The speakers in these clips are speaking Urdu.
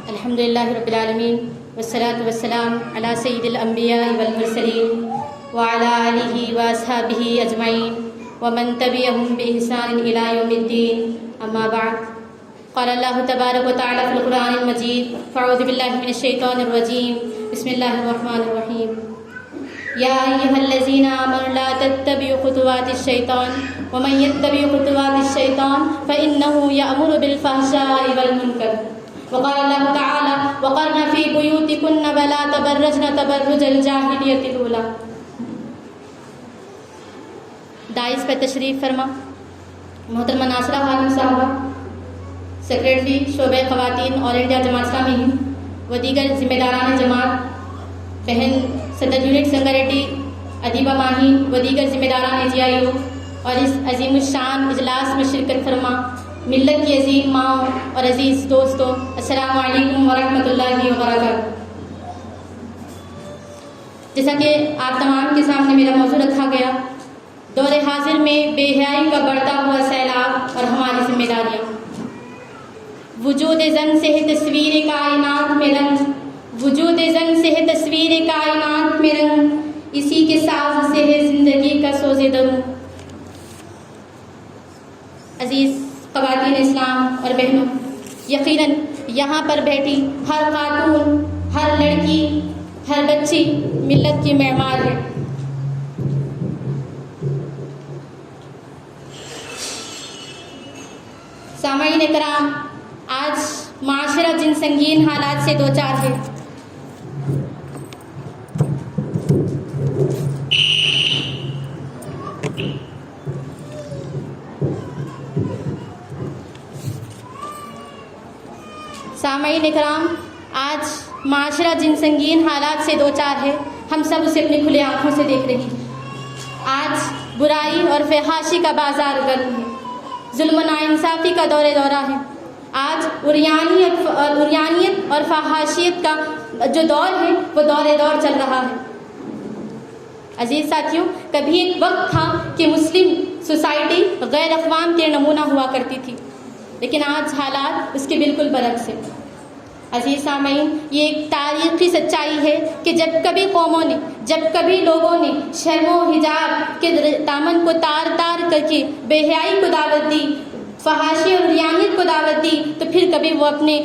الحمدللہ رب العالمین والصلاة والسلام علی سید الانبیاء والمرسلین وعلی آلہ واصحابہ اجمعین ومن تبعہم بإحسان الی یوم الدین، اما بعد۔ قال اللہ تبارک و تعالی فی القرآن المجید، فاعوذ باللہ من الشیطان الرجیم، بسم اللہ الرحمن الرحیم۔ یا ایھا الذین آمنوا لا تتبعوا خطوات الشیطان ومن یتبع خطوات الشیطان فإنہ یأمر بالفحشاء والمنکر۔ وقال اللہ تعالی وقرن فی بیوتکن ولا تبرجن تبرج الجاہلیۃ الاولی۔ دائز پر تشریف فرما محترمہ ناصرہ خانم صاحبہ، سیکریٹری شعبہ خواتین آل انڈیا جماعت اسلامی ہند و دیگر ذمہ داران جماعت، بہن صدر یونٹ سنگریڈی ادیبہ ماہی و دیگر ذمہ داران AGIO اور اس عظیم الشان اجلاس میں شرکت فرما ملت کی عظیم ماں اور عزیز دوستوں، السلام علیکم ورحمۃ اللہ وبرکاتہ۔ جیسا کہ آپ تمام کے سامنے میرا موضوع رکھا گیا، دور حاضر میں بے حیائی کا بڑھتا ہوا سیلاب اور ہماری ذمہ داریاں۔ وجود زن سے ہے تصویر کائنات میں رنگ، وجود زن سے ہے تصویر کائنات میں رنگ، اسی کے ساز سے ہے زندگی کا سوز دروں۔ عزیز خواتین اسلام اور بہنوں، یقیناً یہاں پر بیٹھی ہر خاتون، ہر لڑکی، ہر بچی ملت کی معمار ہے۔ سامعین کرام، آج معاشرہ جن سنگین حالات سے دوچار ہے، سامعین اکرام، آج معاشرہ جن سنگین حالات سے دوچار ہے، ہم سب اسے اپنی کھلی آنکھوں سے دیکھ رہے ہیں۔ آج برائی اور فحاشی کا بازار گرم ہے، ظلم و ناانصافی کا دورہ ہے۔ آج عریانیت اور فحاشیت کا جو دور ہے وہ دور چل رہا ہے۔ عزیز ساتھیوں، کبھی ایک وقت تھا کہ مسلم سوسائٹی غیر اقوام کے نمونہ ہوا کرتی تھی، لیکن آج حالات اس کے بالکل برعکس ہے۔ عزیز سامعین، یہ ایک تاریخی سچائی ہے کہ جب کبھی قوموں نے، جب کبھی لوگوں نے شرم و حجاب کے دامن کو تار کر کے بے حیائی کو دعوت دی، فحاشی اور عریانیت کو دعوت دی، تو پھر کبھی وہ اپنے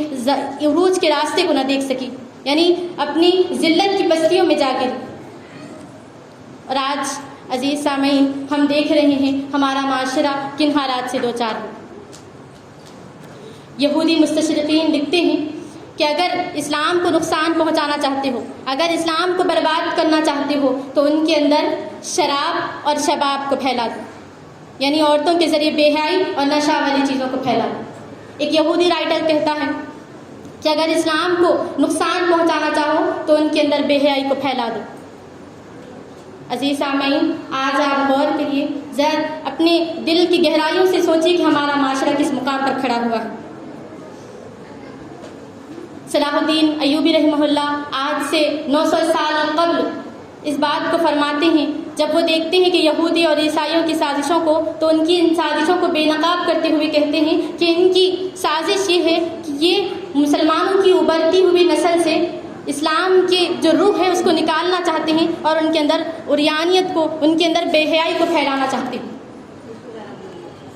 عروج کے راستے کو نہ دیکھ سکی، یعنی اپنی ذلت کی پستیوں میں جا گری۔ اور آج عزیز سامعین، ہم دیکھ رہے ہیں ہمارا معاشرہ کن حالات سے دوچار ہے۔ یہودی مستشرقین لکھتے ہیں کہ اگر اسلام کو نقصان پہنچانا چاہتے ہو، اگر اسلام کو برباد کرنا چاہتے ہو، تو ان کے اندر شراب اور شباب کو پھیلا دو، یعنی عورتوں کے ذریعے بے حیائی اور نشہ والی چیزوں کو پھیلا دو۔ ایک یہودی رائٹر کہتا ہے کہ اگر اسلام کو نقصان پہنچانا چاہو تو ان کے اندر بے حیائی کو پھیلا دو۔ عزیز سامعین، آج آپ غور کریے، ذرا اپنے دل کی گہرائیوں سے سوچیے کہ ہمارا معاشرہ کس مقام پر کھڑا ہوا ہے۔ صلاح الدین ایوبی رحمہ اللہ آج سے 900 سال قبل اس بات کو فرماتے ہیں، جب وہ دیکھتے ہیں کہ یہودی اور عیسائیوں کی سازشوں کو، تو ان کی ان سازشوں کو بے نقاب کرتے ہوئے کہتے ہیں کہ ان کی سازش یہ ہے کہ یہ مسلمانوں کی ابھرتی ہوئی نسل سے اسلام کی جو روح ہے اس کو نکالنا چاہتے ہیں اور ان کے اندر عریانیت کو، ان کے اندر بے حیائی کو پھیلانا چاہتے ہیں۔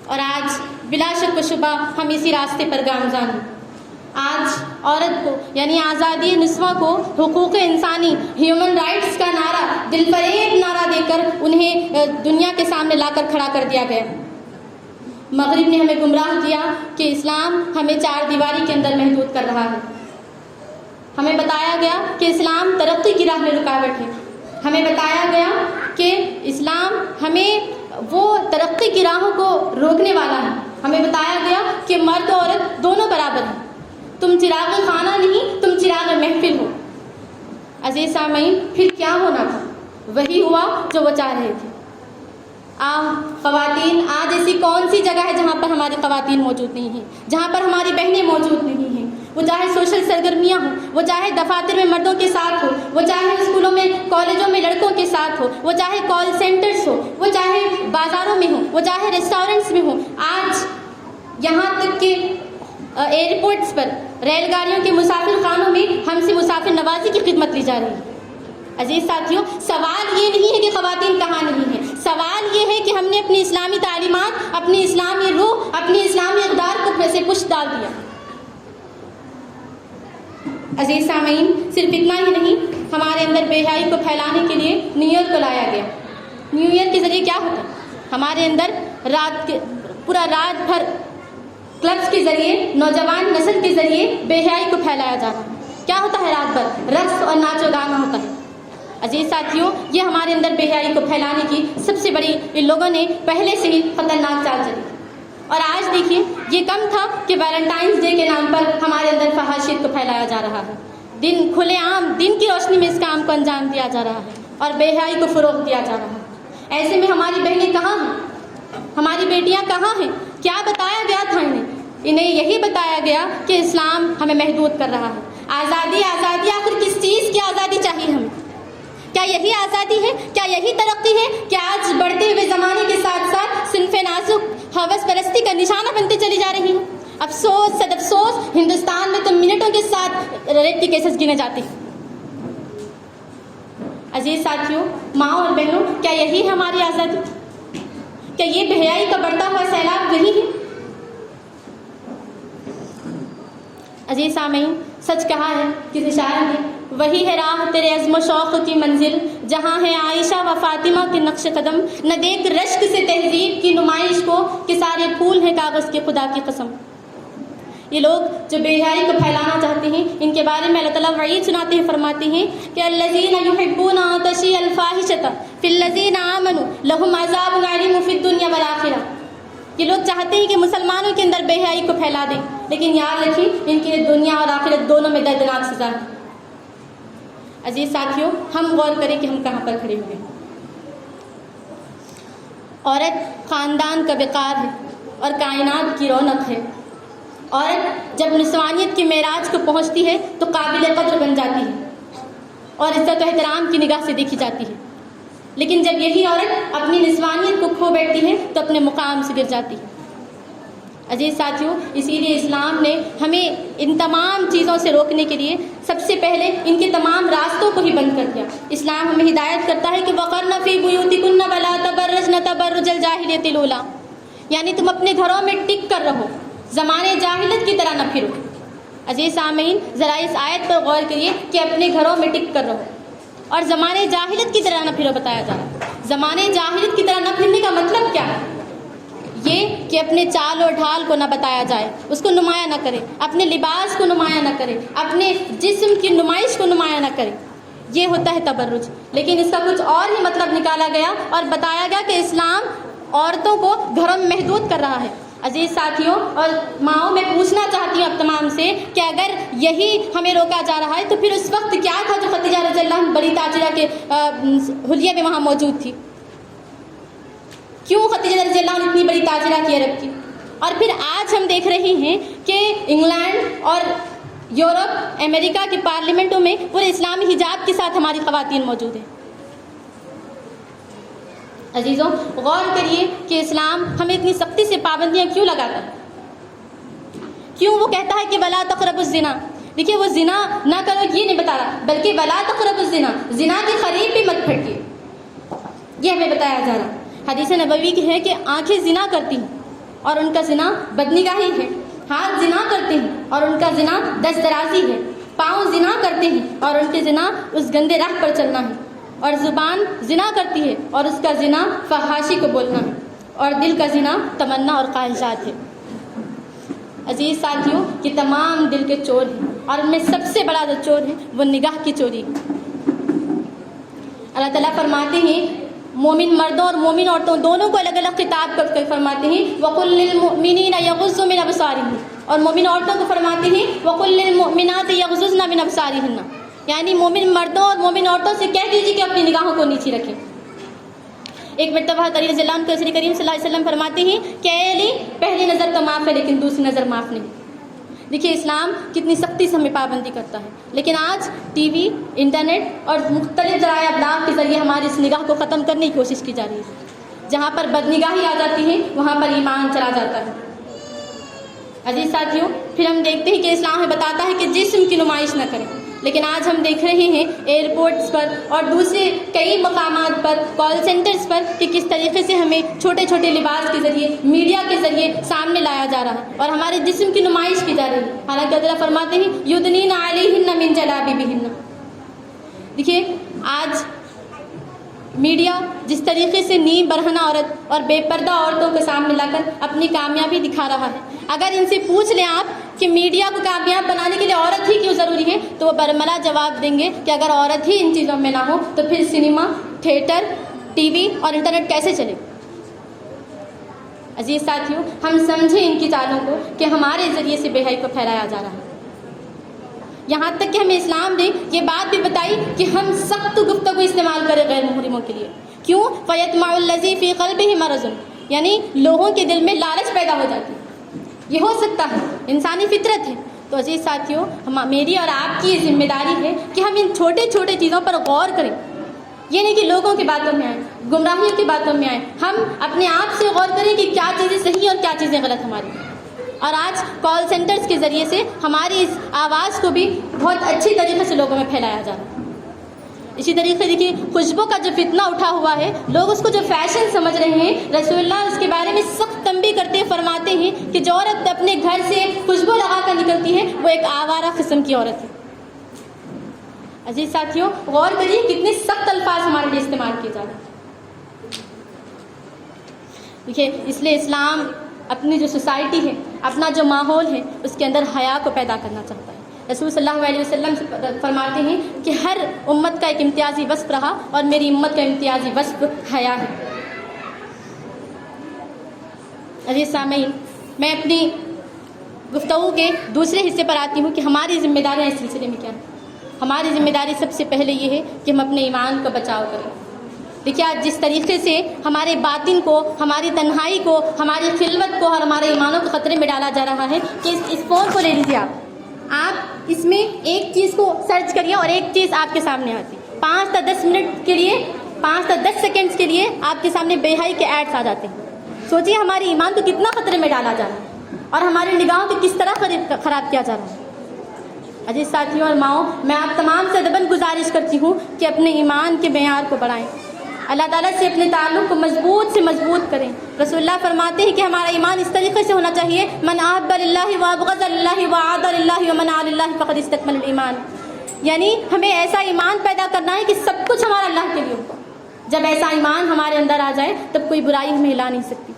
اور آج بلا شک و شبہ ہم اسی راستے پر گامزن ہیں۔ آج عورت کو، یعنی آزادی نسواں کو، حقوق انسانی، ہیومن رائٹس کا نعرہ، دل فریب نعرہ دے کر انہیں دنیا کے سامنے لا کر کھڑا کر دیا گیا۔ مغرب نے ہمیں گمراہ کیا کہ اسلام ہمیں 4 دیواری کے اندر محدود کر رہا ہے۔ ہمیں بتایا گیا کہ اسلام ترقی کی راہ میں رکاوٹ ہے۔ ہمیں بتایا گیا کہ اسلام ہمیں وہ ترقی کی راہوں کو روکنے والا ہے۔ ہمیں بتایا گیا کہ مرد و عورت دونوں برابر ہیں، تم چراغ خانہ نہیں، تم چراغ محفل ہو۔ عزیز سامعین، پھر کیا ہونا تھا؟ وہی ہوا جو وہ چاہ رہے تھے۔ خواتین، آج ایسی کون سی جگہ ہے جہاں پر ہماری خواتین موجود نہیں ہیں، جہاں پر ہماری بہنیں موجود نہیں ہیں؟ وہ چاہے سوشل سرگرمیاں ہوں، وہ چاہے دفاتر میں مردوں کے ساتھ ہو، وہ چاہے اسکولوں میں، کالجوں میں لڑکوں کے ساتھ ہو، وہ چاہے کال سینٹرز ہو، وہ چاہے بازاروں میں ہوں، وہ چاہے ریسٹورنٹس میں ہوں۔ آج یہاں تک کہ ایئرپورٹس پر ریل گاڑیوں کے مسافر خانوں میں ہم سے مسافر نوازی کی خدمت لی جا رہی ہے۔ عزیز ساتھیوں، سوال یہ نہیں ہے کہ خواتین کہاں نہیں ہیں، سوال یہ ہے کہ ہم نے اپنی اسلامی تعلیمات، اپنی اسلامی روح، اپنی اسلامی اقدار کو پھر سے پشت ڈال دیا۔ عزیز سامعین، صرف اتنا ہی نہیں، ہمارے اندر بے حیائی کو پھیلانے کے لیے نیو ایئر کو لایا گیا۔ نیو ایئر کے ذریعے کیا ہوتا ہے؟ ہمارے اندر پورا رات بھر کلبس کے ذریعے، نوجوان نسل کے ذریعے بے حیائی کو پھیلایا جا رہا ہے۔ کیا ہوتا ہے؟ رات بھر رقص اور ناچ و گانا ہوتا ہے۔ عزیز ساتھیوں، یہ ہمارے اندر بے حیائی کو پھیلانے کی سب سے بڑی ان لوگوں نے پہلے سے ہی خطرناک چال چلی تھی۔ اور آج دیکھیے، یہ کم تھا کہ ویلنٹائنس ڈے کے نام پر ہمارے اندر فحاشیت کو پھیلایا جا رہا ہے، دن کھلے عام دن کی روشنی میں اس کام کو انجام دیا جا رہا ہے اور بے حیائی کو فروغ دیا جا رہا ہے۔ ایسے میں ہماری بہنیں کہاں ہیں؟ ہماری بیٹیاں کہاں ہیں؟ کیا بتایا گیا تھا انہیں یہی بتایا گیا کہ اسلام ہمیں محدود کر رہا ہے۔ آزادی آزادی، آخر کس چیز کی آزادی چاہیے ہمیں؟ کیا یہی آزادی ہے؟ کیا یہی ترقی ہے کہ آج بڑھتے ہوئے زمانے کے ساتھ ساتھ صنف نازک ہوس پرستی کا نشانہ بنتے چلی جا رہی ہیں؟ افسوس صد افسوس، ہندوستان میں تو منٹوں کے ساتھ ریپ کے کیسز گنے جاتے ہیں۔ عزیز ساتھیوں، ماؤں اور بہنوں، کیا یہی ہے ہماری آزادی؟ کیا یہ بے حیائی کا بڑھتا ہوا سیلاب وہی ہے؟ عزیز سامعین، سچ کہا ہے کسی شاعر نے، وہی ہے راہ تیرے عزم و شوق کی منزل، جہاں ہے عائشہ و فاطمہ کے نقش قدم، نہ دیکھ رشک سے تہذیب کی نمائش کو، کہ سارے پھول ہیں کاغذ کے خدا کی قسم۔ یہ لوگ جو بے حیائی کو پھیلانا چاہتے ہیں، ان کے بارے میں اللہ تعالیٰ وعید سناتے ہیں، فرماتے ہیں کہ الذین یحبون ان تشیع الفاحشۃ فی الذین آمنوا لہم عذاب علیم فی الدنیا والآخرہ۔ یہ لوگ چاہتے ہیں کہ مسلمانوں کے اندر بے حیائی کو پھیلا دیں، لیکن یاد رکھیں ان کے دنیا اور آخرت دونوں میں دردناک سزا ہے۔ عزیز ساتھیوں، ہم غور کریں کہ ہم کہاں پر کھڑے ہوئے ہیں۔ عورت خاندان کا وقار ہے اور کائنات کی رونق ہے۔ عورت جب نسوانیت کے معراج کو پہنچتی ہے تو قابل قدر بن جاتی ہے اور عزت و احترام کی نگاہ سے دیکھی جاتی ہے، لیکن جب یہی عورت اپنی نسوانیت کو کھو بیٹھتی ہے تو اپنے مقام سے گر جاتی ہے۔ عزیز ساتھیوں، اسی لیے اسلام نے ہمیں ان تمام چیزوں سے روکنے کے لیے سب سے پہلے ان کے تمام راستوں کو ہی بند کر دیا۔ اسلام ہمیں ہدایت کرتا ہے کہ وَقَرْنَ فِي بُيُوتِكُنَّ وَلَا تَبَرَّجْنَ تَبَرُّجَ الْجَاهِلِيَّةِ الْأُولَىٰ، یعنی تم اپنے گھروں میں ٹک کر رہو، زمانے جاہلیت کی طرح نہ پھرو۔ عزیز سامعین، ذرا اس آیت پر غور کریے کہ اپنے گھروں میں ٹک کر رہو اور زمانے جاہلیت کی طرح نہ پھرو بتایا جا رہا ہے۔ زمانے جاہلیت کی طرح نہ پھرنے کا مطلب کیا ہے؟ یہ کہ اپنے چال اور ڈھال کو نہ بتایا جائے، اس کو نمایاں نہ کرے، اپنے لباس کو نمایاں نہ کرے، اپنے جسم کی نمائش کو نمایاں نہ کرے، یہ ہوتا ہے تبرج۔ لیکن اس کا کچھ اور ہی مطلب نکالا گیا اور بتایا گیا کہ اسلام عورتوں کو گھروں میں محدود کر رہا ہے۔ عزیز ساتھیوں اور ماؤں، میں پوچھنا چاہتی ہوں اب تمام سے کہ اگر یہی ہمیں روکا جا رہا ہے تو پھر اس وقت کیا تھا جو خدیجہ رضی اللہ عنہ بڑی تاجرہ کے حلیے میں وہاں موجود تھی؟ کیوں خدیجہ رضی اللہ عنہ اتنی بڑی تاجرہ کی عرب کی؟ اور پھر آج ہم دیکھ رہے ہیں کہ انگلینڈ اور یورپ، امریکہ کی پارلیمنٹوں میں پورے اسلامی حجاب کے ساتھ ہماری خواتین موجود ہیں۔ عزیزوں، غور کریے کہ اسلام ہمیں اتنی سختی سے پابندیاں کیوں لگاتا ہے؟ کیوں وہ کہتا ہے کہ ولا تقربوا الزنا؟ دیکھیے، وہ زنا نہ کرو یہ نہیں بتا رہا، بلکہ ولا تقربوا الزنا، زنا کے قریب بھی مت پھٹکیے، یہ ہمیں بتایا جا رہا ہے۔ حدیث نبوی کی ہے کہ آنکھیں زنا کرتی ہیں اور ان کا زنا بدنگاہی ہے، ہاتھ زنا کرتے ہیں اور ان کا زنا دست درازی ہے، پاؤں زنا کرتے ہیں اور ان کے زنا اس گندے راہ پر چلنا ہے، اور زبان زنا کرتی ہے اور اس کا زنا فحاشی کو بولنا ہے، اور دل کا زنا تمنا اور خواہشات ہے۔ عزیز ساتھیوں، یہ تمام دل کے چور ہیں اور ان میں سب سے بڑا جو چور ہے وہ نگاہ کی چوری ہے۔ اللہ تعالیٰ فرماتے ہیں مومن مردوں اور مومن عورتوں دونوں کو الگ الگ خطاب کر کے فرماتے ہیں وَقُلْ لِلْمُؤْمِنِينَ يَغُضُّوا مِنْ أَبْصَارِهِمْ، اور مومن عورتوں کو فرماتے ہیں وَقُلْ لِلْمُؤْمِنَاتِ يَغْضُضْنَ مِنْ أَبْصَارِهِنَّ، یعنی مومن مردوں اور مومن عورتوں سے کہہ دیجیے کہ اپنی نگاہوں کو نیچی رکھیں۔ ایک مرتبہ علی رضی اللہ عنہ کو رسول کریم صلی اللہ علیہ وسلم فرماتے ہیں کہ اے علی، پہلی نظر تو معاف ہے لیکن دوسری نظر معاف نہیں۔ دیکھیے، اسلام کتنی سختی سے ہمیں پابندی کرتا ہے، لیکن آج ٹی وی، انٹرنیٹ اور مختلف ذرائع ابلاغ کے ذریعے ہماری اس نگاہ کو ختم کرنے کی کوشش کی جا رہی ہے۔ جہاں پر بدنگاہی آ جاتی ہے وہاں پر ایمان چلا جاتا ہے۔ عزیز ساتھیوں، پھر ہم دیکھتے ہیں کہ اسلام ہمیں بتاتا ہے کہ جسم کی نمائش نہ کریں، لیکن آج ہم دیکھ رہے ہیں ایئرپورٹس پر اور دوسرے کئی مقامات پر، کال سینٹرز پر، کہ کس طریقے سے ہمیں چھوٹے چھوٹے لباس کے ذریعے، میڈیا کے ذریعے سامنے لایا جا رہا ہے اور ہمارے جسم کی نمائش کی جا رہی ہے۔ حالانکہ اللہ فرماتے ہیں یدنین علیہن من جلابیبہن۔ دیکھیے آج میڈیا جس طریقے سے نیم برہنہ عورت اور بے پردہ عورتوں کے سامنے لا کر اپنی کامیابی دکھا رہا ہے، اگر ان سے پوچھ لیں آپ کہ میڈیا کو کامیاب بنانے کے لیے عورت ہی کیوں ضروری ہے، تو وہ برملا جواب دیں گے کہ اگر عورت ہی ان چیزوں میں نہ ہو تو پھر سنیما، تھیٹر، ٹی وی اور انٹرنیٹ کیسے چلے۔ عزیز ساتھیوں، ہم سمجھیں ان کی چالوں کو کہ ہمارے ذریعے سے بے حیائی کو پھیلایا جا رہا ہے۔ یہاں تک کہ ہمیں اسلام نے یہ بات بھی بتائی کہ ہم سخت گفتگو استعمال کریں غیر محرموں کے لیے۔ کیوں؟ فَيَطْمَعُ الَّذِي فِي قَلْبِهِ مَرَضٌ، یعنی لوگوں کے دل میں لالچ پیدا ہو جاتی ہے۔ یہ ہو سکتا ہے، انسانی فطرت ہے۔ تو عزیز ساتھیوں، میری اور آپ کی یہ ذمہ داری ہے کہ ہم ان چھوٹے چھوٹے چیزوں پر غور کریں۔ یہ نہیں کہ لوگوں کی باتوں میں آئیں، گمراہیوں کی باتوں میں آئیں، ہم اپنے آپ سے غور کریں کہ کیا چیزیں صحیح اور کیا چیزیں غلط ہماری۔ اور آج کال سینٹرز کے ذریعے سے ہماری اس آواز کو بھی بہت اچھی طریقے سے لوگوں میں پھیلایا جا رہا ہے۔ اسی طریقے سے دیکھیے خوشبو کا جو فتنہ اٹھا ہوا ہے، لوگ اس کو جو فیشن سمجھ رہے ہیں، رسول اللہ اس کے بارے میں سخت تنبیہ کرتے فرماتے ہیں کہ جو عورت اپنے گھر سے خوشبو لگا کر نکلتی ہے وہ ایک آوارہ قسم کی عورت ہے۔ عزیز ساتھیوں، غور کریے کتنے سخت الفاظ ہمارے لیے استعمال کیے جا رہے ہیں۔ دیکھیے اس لیے اسلام اپنی جو سوسائٹی ہے، اپنا جو ماحول ہے، اس کے اندر حیا کو پیدا کرنا چاہتا ہے۔ رسول صلی اللہ علیہ وسلم فرماتے ہیں کہ ہر امت کا ایک امتیازی وصف رہا اور میری امت کا امتیازی وصف حیا ہے۔ عزیز سامعین، میں اپنی گفتگو کے دوسرے حصے پر آتی ہوں کہ ہماری ذمہ داریاں اس سلسلے میں کیا ہیں۔ ہماری ذمہ داری سب سے پہلے یہ ہے کہ ہم اپنے ایمان کا بچاؤ کریں۔ دیکھیے آج جس طریقے سے ہمارے باطن کو، ہماری تنہائی کو، ہماری خلوت کو اور ہمارے ایمانوں کو خطرے میں ڈالا جا رہا ہے کہ اس فون کو لے لیجیے آپ اس میں ایک چیز کو سرچ کریے اور ایک چیز آپ کے سامنے آتی، 5 تا 10 منٹ کے لیے، 5 تا 10 سیکنڈز کے لیے آپ کے سامنے بے حیائی کے ایڈس آ جاتے ہیں۔ سوچیے ہمارے ایمان کو کتنا خطرے میں ڈالا جا رہا ہے اور ہماری نگاہوں کو کس طرح خراب کیا جا رہا ہے۔ عزیز ساتھیوں اور ماؤں، میں آپ تمام سے ادباً گزارش کرتی ہوں کہ اپنے ایمان کے معیار کو بڑھائیں، اللہ تعالیٰ سے اپنے تعلق کو مضبوط سے مضبوط کریں۔ رسول اللہ فرماتے ہیں کہ ہمارا ایمان اس طریقے سے ہونا چاہیے، من احب للہ وابغض للہ وعاد للہ ومن علی اللہ فقد استکمل الایمان، یعنی ہمیں ایسا ایمان پیدا کرنا ہے کہ سب کچھ ہمارا اللہ کے لیے ہو۔ جب ایسا ایمان ہمارے اندر آ جائے تب کوئی برائی ہمیں ہلا نہیں سکتی۔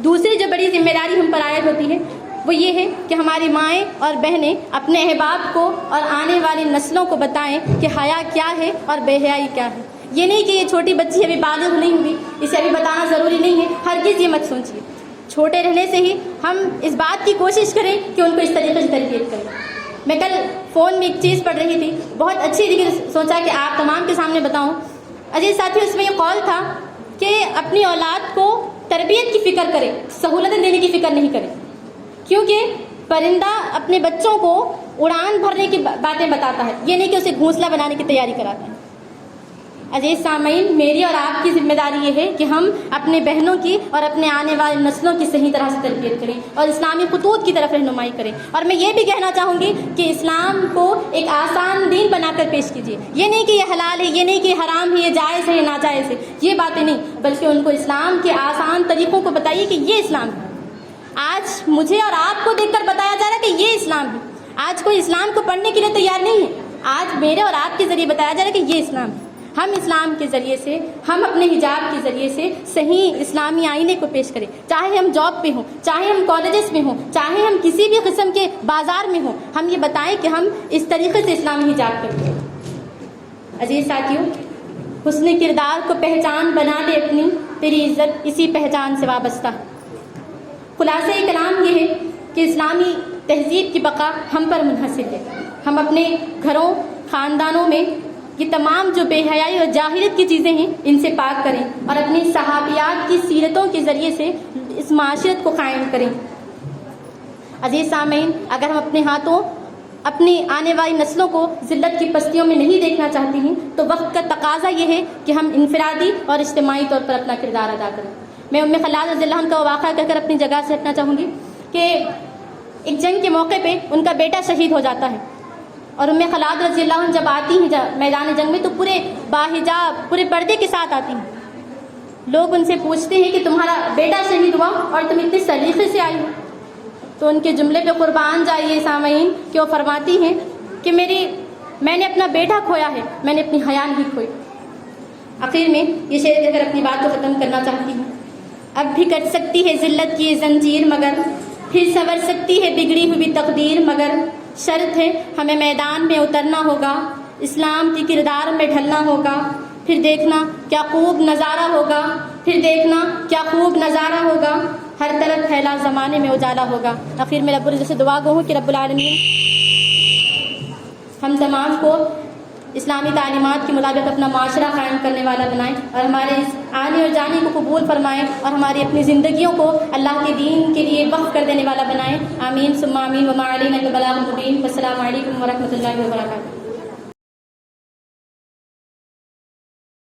دوسری جو بڑی ذمہ داری ہم پر عائد ہوتی ہے وہ یہ ہے کہ ہماری مائیں اور بہنیں اپنے احباب کو اور آنے والی نسلوں کو بتائیں کہ حیا کیا ہے اور بے حیائی کیا ہے۔ یہ نہیں کہ یہ چھوٹی بچی ابھی بالغ نہیں ہوئی، اسے ابھی بتانا ضروری نہیں ہے، ہرگز یہ مت سوچیے۔ چھوٹے رہنے سے ہی ہم اس بات کی کوشش کریں کہ ان کو اس طریقے سے تربیت کریں۔ میں کل فون میں ایک چیز پڑھ رہی تھی، بہت اچھی طریقے سے سوچا کہ آپ تمام کے سامنے بتاؤں۔ عزیز ساتھیوں، اس میں یہ قول تھا کہ اپنی اولاد کو تربیت کی فکر کرے، سہولتیں دینے کی فکر نہیں کرے، کیونکہ پرندہ اپنے بچوں کو اڑان بھرنے کی باتیں بتاتا ہے، یہ نہیں کہ اسے گھونسلہ بنانے کی تیاری کراتا ہے۔ عزیز سامعین، میری اور آپ کی ذمہ داری یہ ہے کہ ہم اپنے بہنوں کی اور اپنے آنے والی نسلوں کی صحیح طرح سے تربیت کریں اور اسلامی خطوط کی طرف رہنمائی کریں۔ اور میں یہ بھی کہنا چاہوں گی کہ اسلام کو ایک آسان دین بنا کر پیش کیجیے، یہ نہیں کہ یہ حلال ہے، یہ نہیں کہ حرام ہے، یہ جائز ہے، یہ ناجائز ہے، یہ باتیں نہیں، بلکہ ان کو اسلام کے آسان طریقوں کو بتائیے کہ یہ اسلام ہے۔ آج مجھے اور آپ کو دیکھ کر بتایا جا رہا ہے کہ یہ اسلام ہے۔ آج کوئی اسلام کو پڑھنے کے لیے تیار نہیں ہے، آج میرے اور آپ کے ذریعے بتایا جا رہا ہے کہ یہ اسلام ہے۔ ہم اسلام کے ذریعے سے، ہم اپنے حجاب کے ذریعے سے صحیح اسلامی آئینے کو پیش کریں، چاہے ہم جاب پہ ہوں، چاہے ہم کالجز میں ہوں، چاہے ہم کسی بھی قسم کے بازار میں ہوں، ہم یہ بتائیں کہ ہم اس طریقے سے اسلامی حجاب کرتے ہیں۔ عزیز ساتھیوں، حسن کردار کو پہچان بنا دے اپنی، تیری عزت اسی پہچان سے وابستہ ہے۔ خلاصہ کلام یہ ہے کہ اسلامی تہذیب کی بقا ہم پر منحصر ہے۔ ہم اپنے گھروں، خاندانوں میں یہ تمام جو بے حیائی اور جاہلیت کی چیزیں ہیں ان سے پاک کریں اور اپنی صحابیات کی سیرتوں کے ذریعے سے اس معاشرت کو قائم کریں۔ عزیز سامعین، اگر ہم اپنے ہاتھوں اپنی آنے والی نسلوں کو ذلت کی پستیوں میں نہیں دیکھنا چاہتی ہیں تو وقت کا تقاضا یہ ہے کہ ہم انفرادی اور اجتماعی طور پر اپنا کردار ادا کریں۔ میں ام خلاد رضی اللہ عنہ کا واقعہ کہہ کر اپنی جگہ سے ہٹنا چاہوں گی کہ ایک جنگ کے موقع پہ ان کا بیٹا شہید ہو جاتا ہے، اور ام خلاد رضی اللہ عنہ جب آتی ہیں میدان جنگ میں تو پورے باحجاب پورے پردے کے ساتھ آتی ہیں۔ لوگ ان سے پوچھتے ہیں کہ تمہارا بیٹا شہید ہوا اور تم اتنے سلیقے سے آئی ہو، تو ان کے جملے پہ قربان جائیے سامعین کہ وہ فرماتی ہیں کہ میں نے اپنا بیٹا کھویا ہے، میں نے اپنی حیا نہیں کھوئی۔ آخر میں یہ شعر کہہ کر اپنی بات کو ختم کرنا چاہتی ہوں۔ اب بھی کٹ سکتی ہے ذلت کی یہ زنجیر، مگر پھر سنور سکتی ہے بگڑی ہوئی تقدیر، مگر شرط ہے ہمیں میدان میں اترنا ہوگا، اسلام کی کردار میں ڈھلنا ہوگا، پھر دیکھنا کیا خوب نظارہ ہوگا، پھر دیکھنا کیا خوب نظارہ ہوگا، ہر طرف پھیلا زمانے میں اجالا ہوگا۔ آخر میں رب العزت سے دعا گو ہوں کہ رب العالمین ہم تمام کو اسلامی تعلیمات کے مطابق اپنا معاشرہ قائم کرنے والا بنائیں، اور ہمارے اس آنے اور جانے کو قبول فرمائیں، اور ہماری اپنی زندگیوں کو اللہ کے دین کے لیے وقف کر دینے والا بنائیں۔ آمین ثم آمین، وما علینا الا البلاغ المبین۔ والسلام علیکم ورحمۃ اللہ وبرکاتہ۔